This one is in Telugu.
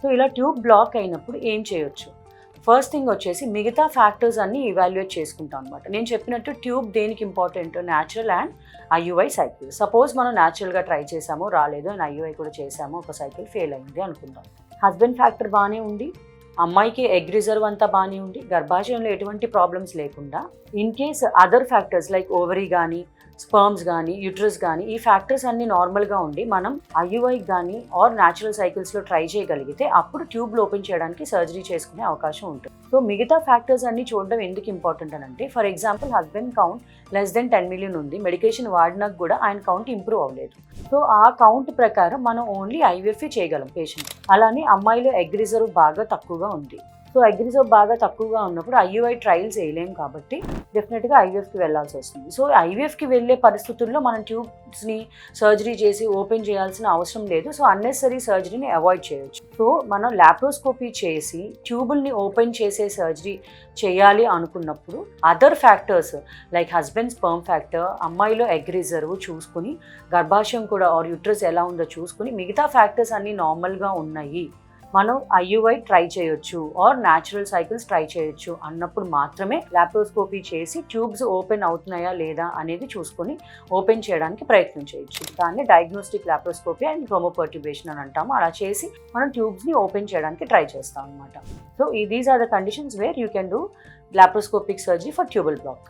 సో ఇలా ట్యూబ్ బ్లాక్ అయినప్పుడు ఏం చేయొచ్చు? ఫస్ట్ థింగ్ వచ్చేసి మిగతా ఫ్యాక్టర్స్ అన్ని ఇవాల్యుయేట్ చేసుకుంటాం అనమాట. నేను చెప్పినట్టు ట్యూబ్ దేనికి important? Natural and IUI cycle. Suppose మనం న్యాచురల్గా ట్రై చేసాము, రాలేదు, అండ్ ఐయుఐ కూడా చేసాము, ఒక సైకిల్ ఫెయిల్ అయింది అనుకుందాం. హస్బెండ్ ఫ్యాక్టర్ బాగానే ఉంది, అమ్మాయికి ఎగ్ రిజర్వ్ అంతా బాగానే ఉంది, గర్భాశయంలో ఎటువంటి ప్రాబ్లమ్స్ లేకుండా in case other factors like ovary కానీ, స్పర్మ్స్ కానీ, యూట్రస్ కానీ, ఈ ఫ్యాక్టర్స్ అన్ని నార్మల్గా ఉండి మనం ఐయుఐ కానీ ఆర్ న్యాచురల్ సైకిల్స్లో ట్రై చేయగలిగితే అప్పుడు ట్యూబ్లు ఓపెన్ చేయడానికి సర్జరీ చేసుకునే అవకాశం ఉంటుంది. సో మిగతా ఫ్యాక్టర్స్ అన్ని చూడడం ఎందుకు ఇంపార్టెంట్ అని అంటే, for example husband count less than 10 million ఉంది, మెడికేషన్ వాడినాక కూడా ఆయన కౌంట్ ఇంప్రూవ్ అవ్వలేదు. సో ఆ కౌంట్ ప్రకారం మనం ఓన్లీ ఐవీఎఫ్ చేయగలం పేషెంట్. అలానే అమ్మాయిలో ఎగ్ రిజర్వ్ బాగా తక్కువగా ఉంది. సో ఎగ్ రిజర్వ్ బాగా తక్కువగా ఉన్నప్పుడు ఐయుఐ ట్రయల్స్ వేయలేం కాబట్టి డెఫినెట్గా ఐవీఎఫ్కి వెళ్ళాల్సి వస్తుంది. సో ఐవీఎఫ్కి వెళ్ళే పరిస్థితుల్లో మనం ట్యూబ్స్ని సర్జరీ చేసి ఓపెన్ చేయాల్సిన అవసరం లేదు. సో అన్నెసరీ సర్జరీని అవాయిడ్ చేయొచ్చు. సో మనం లాప్రోస్కోపీ చేసి ట్యూబుల్ని ఓపెన్ చేసే సర్జరీ చేయాలి అనుకున్నప్పుడు other factors like husband sperm factor, అమ్మాయిలో ఎగ్ రిజర్వ్ చూసుకుని, గర్భాశయం కూడా ఆర్ యూట్రస్ ఎలా ఉందో చూసుకుని, మిగతా ఫ్యాక్టర్స్ అన్నీ నార్మల్గా ఉన్నాయి, మనం ఐయుఐ ట్రై చేయొచ్చు ఆర్ న్యాచురల్ సైకిల్స్ ట్రై చేయొచ్చు అన్నప్పుడు మాత్రమే లాప్రోస్కోపీ చేసి ట్యూబ్స్ ఓపెన్ అవుతున్నాయా లేదా అనేది చూసుకొని ఓపెన్ చేయడానికి ప్రయత్నం చేయొచ్చు. దాన్ని డయాగ్నోస్టిక్ లాప్రోస్కోపీ అండ్ క్రోమోపర్ట్యుబేషన్ అని అంటాము. అలా చేసి మనం ట్యూబ్స్ని ఓపెన్ చేయడానికి ట్రై చేస్తాం అనమాట. So these are the conditions where you can do laparoscopic surgery for tubal black.